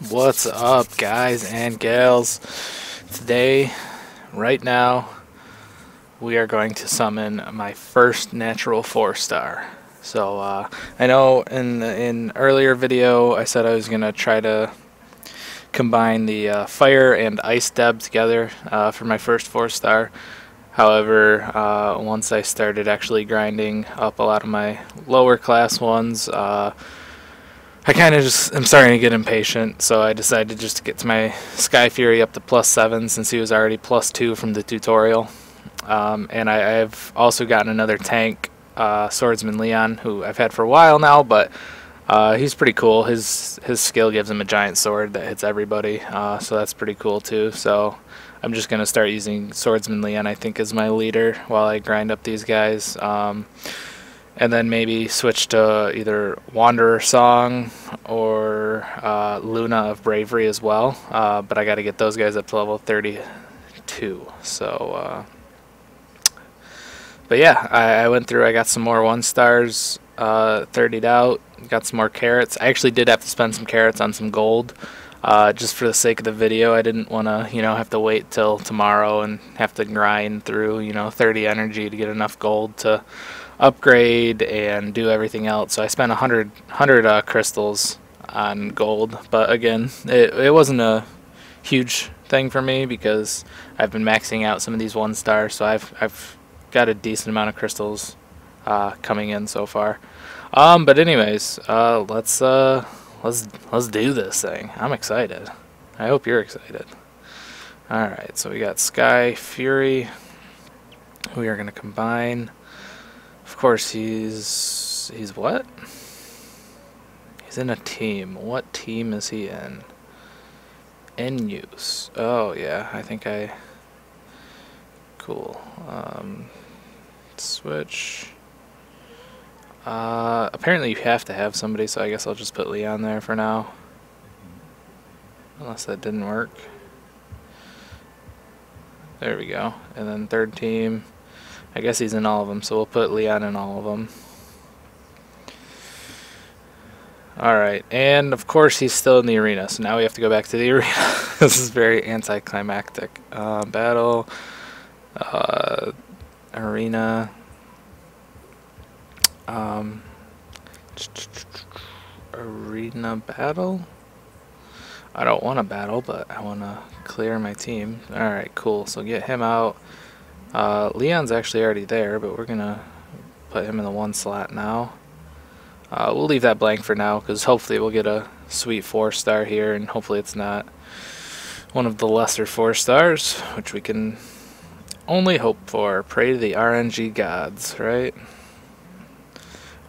What's up, guys and gals? Today, right now, we are going to summon my first natural 4-star. So, I know in earlier video I said I was going to try to combine the fire and ice deb together for my first 4-star. However, once I started actually grinding up a lot of my lower class ones, I kind of just am starting to get impatient, so I decided just to get to my Sky Fury up to +7 since he was already +2 from the tutorial. And I've also gotten another tank, Swordsman Leon, who I've had for a while now, but he's pretty cool. His skill gives him a giant sword that hits everybody, so that's pretty cool too. So I'm just going to start using Swordsman Leon, I think, as my leader while I grind up these guys. And then maybe switch to either Wanderer Song or Luna of Bravery as well. But I got to get those guys up to level 32. So, but yeah, I went through. I got some more 1-stars, 30'd out. Got some more carrots. I actually did have to spend some carrots on some gold, just for the sake of the video. I didn't want to, have to wait till tomorrow and have to grind through, 30 energy to get enough gold to upgrade and do everything else. So I spent 100 crystals on gold, but again, it wasn't a huge thing for me because I've been maxing out some of these 1-stars, so I've got a decent amount of crystals coming in so far. But anyways, let's do this thing. I'm excited. I hope you're excited. Alright, so we got Sky Fury. We are going to combine. Of course, he's what? He's in a team. What team is he in? In use. Oh, yeah, I think cool. Switch. Apparently you have to have somebody, so I guess I'll just put Leon there for now. Unless that didn't work. There we go. And then third team. I guess he's in all of them, so we'll put Leon in all of them. Alright, and of course he's still in the arena, so now we have to go back to the arena. This is very anticlimactic. Battle, arena, arena battle? I don't want to battle, but I want to clear my team. Alright, cool, so get him out. Leon's actually already there, but we're gonna put him in the 1 slot now. We'll leave that blank for now, because hopefully we'll get a sweet 4-star here, and hopefully it's not one of the lesser 4-stars, which we can only hope for. Pray to the RNG gods, right?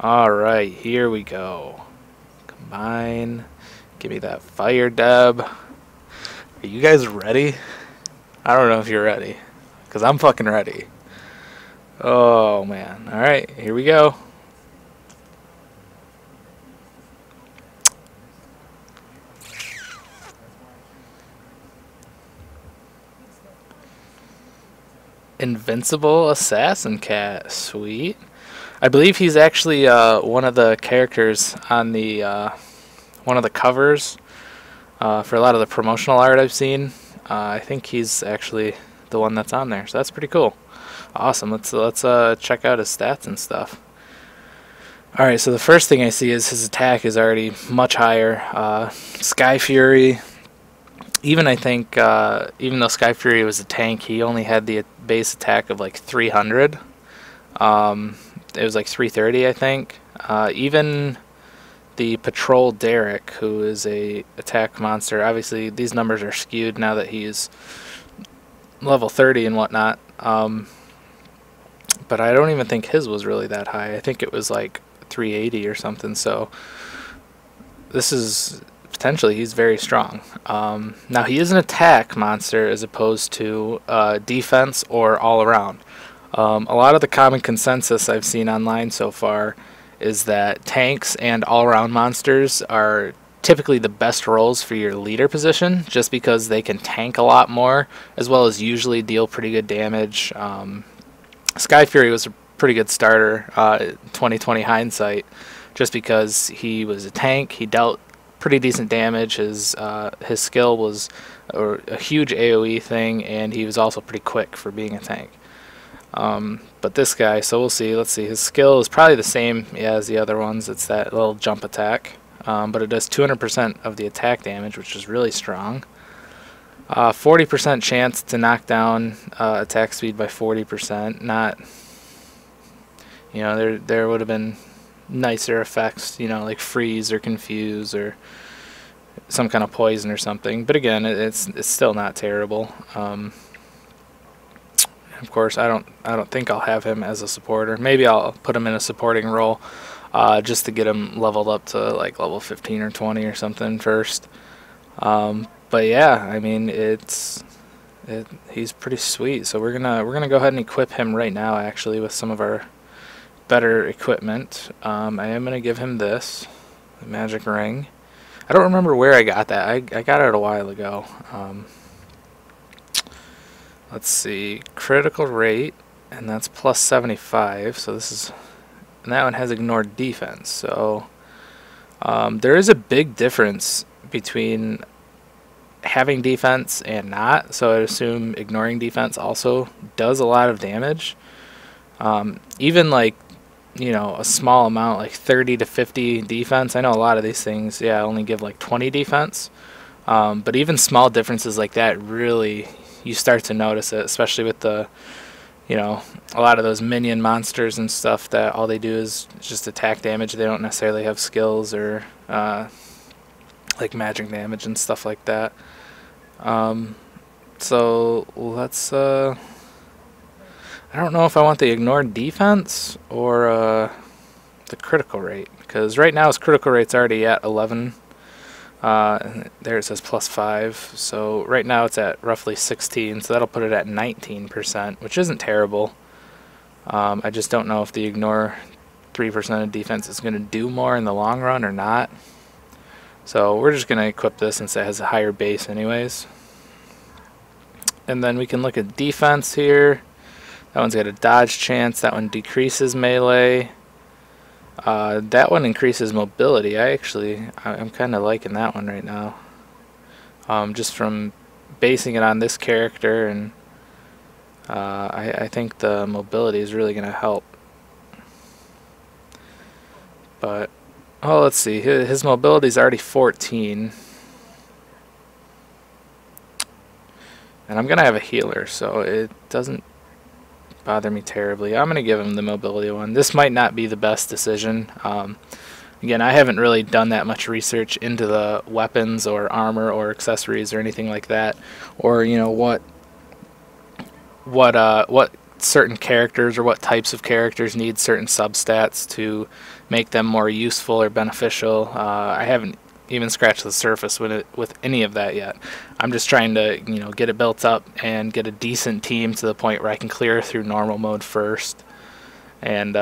Alright, here we go. Combine. Give me that fire deb. Are you guys ready? I don't know if you're ready. Because I'm fucking ready. Oh, man. Alright, here we go. Invincible Assassin Cat. Sweet. I believe he's actually one of the characters on the one of the covers for a lot of the promotional art I've seen. I think he's actually the one that's on there, so that's pretty cool. Awesome. Let's check out his stats and stuff. Alright, so the first thing I see is his attack is already much higher. Sky Fury, even I think even though Sky Fury was a tank, he only had the base attack of like 300. It was like 330, I think. Even the Patrol Derek, who is a attack monster, obviously these numbers are skewed now that he's level 30 and whatnot, but I don't even think his was really that high. I think it was like 380 or something, so this is potentially, he's very strong. Now he is an attack monster as opposed to defense or all around. A lot of the common consensus I've seen online so far is that tanks and all around monsters are typically the best roles for your leader position, just because they can tank a lot more, as well as usually deal pretty good damage. Sky Fury was a pretty good starter, 2020 hindsight, just because he was a tank, he dealt pretty decent damage. His skill was a huge AoE thing, and he was also pretty quick for being a tank. But this guy, so we'll see. Let's see. His skill is probably the same as the other ones. It's that little jump attack, but it does 200% of the attack damage, which is really strong. 40% chance to knock down attack speed by 40%. Not, you know, there would have been nicer effects, you know, like freeze or confuse or some kind of poison or something. But again, it's still not terrible. Of course, I don't think I'll have him as a supporter. Maybe I'll put him in a supporting role, just to get him leveled up to like level 15 or 20 or something first. But yeah, I mean, he's pretty sweet. So we're gonna go ahead and equip him right now, actually, with some of our better equipment. I am gonna give him this, the magic ring. I don't remember where I got that. I got it a while ago. Let's see, critical rate, and that's plus 75. So this is, and that one has ignored defense. So there is a big difference between having defense and not. So I'd assume ignoring defense also does a lot of damage. Even like, you know, a small amount, like 30 to 50 defense. I know a lot of these things, yeah, only give like 20 defense. But even small differences like that, really, you start to notice it, especially with the, you know, a lot of those minion monsters and stuff that all they do is just attack damage. They don't necessarily have skills or like magic damage and stuff like that. So let's I don't know if I want the ignored defense or the critical rate, because right now his critical rate's already at 11. There it says plus 5, so right now it's at roughly 16, so that'll put it at 19%, which isn't terrible. I just don't know if the ignore 3% of defense is going to do more in the long run or not. So we're just going to equip this since it has a higher base anyways. And then we can look at defense here. That one's got a dodge chance. That one decreases melee. That one increases mobility. I'm kind of liking that one right now. Just from basing it on this character, and I think the mobility is really going to help. But, oh, let's see. His mobility is already 14. And I'm going to have a healer, so it doesn't bother me terribly. I'm going to give him the mobility one. This might not be the best decision. Again, I haven't really done that much research into the weapons or armor or accessories or anything like that, or you know what certain characters or what types of characters need certain substats to make them more useful or beneficial. I haven't even scratched the surface with any of that yet. I'm just trying to, you know, get it built up and get a decent team to the point where I can clear through normal mode first. And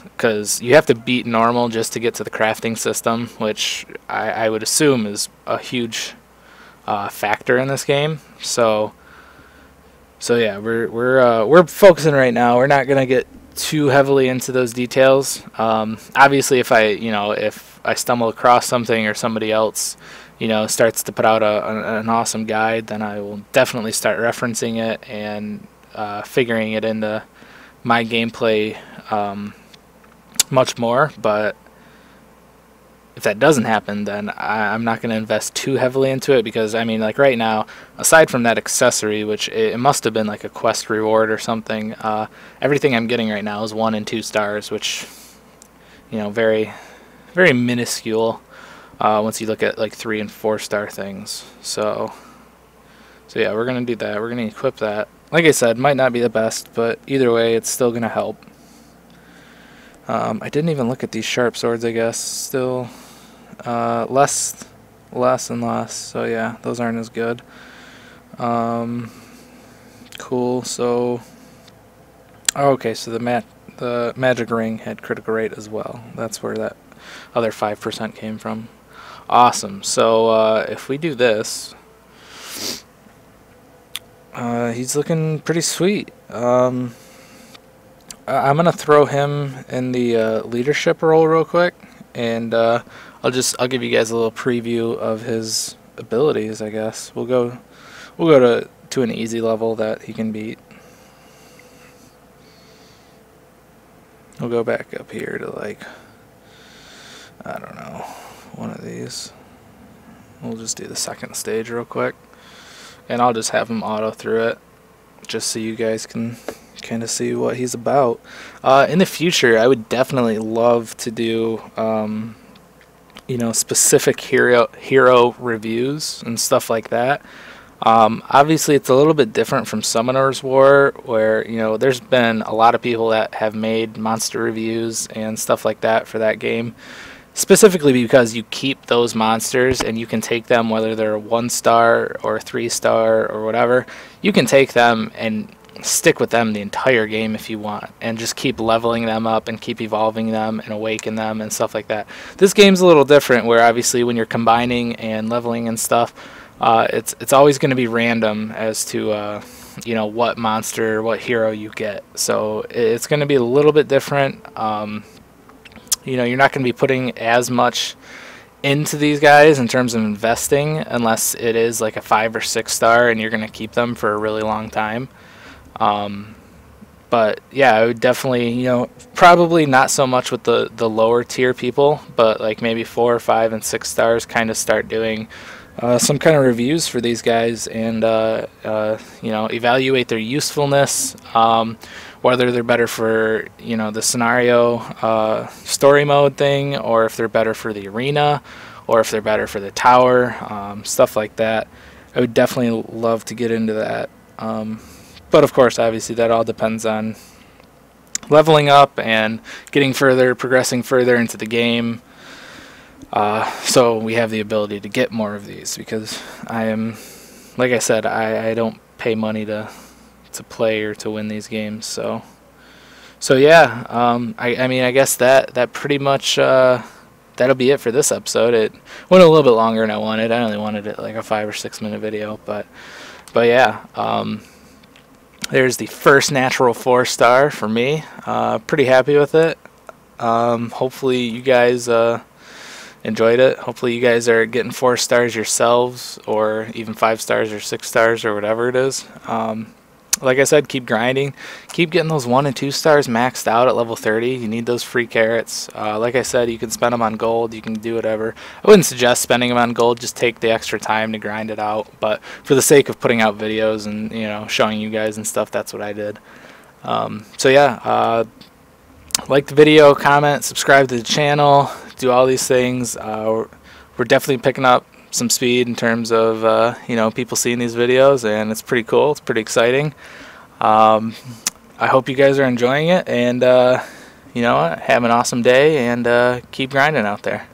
because you have to beat normal just to get to the crafting system, which I would assume is a huge factor in this game. So yeah, we're focusing right now. We're not gonna get too heavily into those details. Obviously, if I stumble across something or somebody else, you know, starts to put out an awesome guide, then I will definitely start referencing it and figuring it into my gameplay much more. But if that doesn't happen, then I'm not going to invest too heavily into it, because I mean, like right now, aside from that accessory, which it must have been like a quest reward or something, everything I'm getting right now is 1 and 2 stars, which, you know, very, very minuscule once you look at like 3 and 4 star things. So yeah, we're gonna do that. We're gonna equip that. Like I said, might not be the best, but either way, it's still gonna help. I didn't even look at these sharp swords. I guess still less and less. So yeah, those aren't as good. Cool. So okay, so the magic ring had critical rate as well. That's where that other 5% came from. Awesome. So if we do this, he's looking pretty sweet. I'm gonna throw him in the leadership role real quick, and I'll I'll give you guys a little preview of his abilities, I guess. We'll go to an easy level that he can beat. We'll go back up here to, like, I don't know, one of these. We'll just do the second stage real quick, and I'll just have him auto through it, just so you guys can kind of see what he's about. In the future, I would definitely love to do, you know, specific hero reviews and stuff like that. Obviously, it's a little bit different from Summoner's War, where, you know, there's been a lot of people that have made monster reviews and stuff like that for that game, specifically because you keep those monsters and you can take them, whether they're 1-star or 3-star or whatever, you can take them and stick with them the entire game if you want, and just keep leveling them up and keep evolving them and awaken them and stuff like that. This game's a little different, where obviously when you're combining and leveling and stuff, it's always going to be random as to you know, what monster, what hero you get. So it's going to be a little bit different. You know, you're not going to be putting as much into these guys in terms of investing, unless it is like a 5 or 6-star and you're going to keep them for a really long time. But yeah, I would definitely, you know, probably not so much with the lower tier people, but like maybe 4, 5, and 6 stars, kind of start doing some kind of reviews for these guys, and you know, evaluate their usefulness, whether they're better for, you know, the scenario story mode thing, or if they're better for the arena, or if they're better for the tower, stuff like that. I would definitely love to get into that. But of course, obviously, that all depends on leveling up and getting further, progressing further into the game. So we have the ability to get more of these, because I am, like I said, I don't pay money to play or to win these games. So yeah, I mean, I guess that pretty much that'll be it for this episode. It went a little bit longer than I wanted. I only wanted it like a 5 or 6 minute video, but yeah. There's the first natural 4-star for me. Pretty happy with it. Hopefully you guys enjoyed it. Hopefully you guys are getting 4 stars yourselves, or even 5 stars or 6 stars or whatever it is. Like I said, keep grinding. Keep getting those 1 and 2 stars maxed out at level 30. You need those free carrots. Like I said, you can spend them on gold. You can do whatever. I wouldn't suggest spending them on gold. Just take the extra time to grind it out. But for the sake of putting out videos and, you know, showing you guys and stuff, that's what I did. So yeah, like the video, comment, subscribe to the channel, do all these things. We're definitely picking up some speed in terms of you know, people seeing these videos, and it's pretty cool. It's pretty exciting. I hope you guys are enjoying it, and you know what, have an awesome day, and keep grinding out there.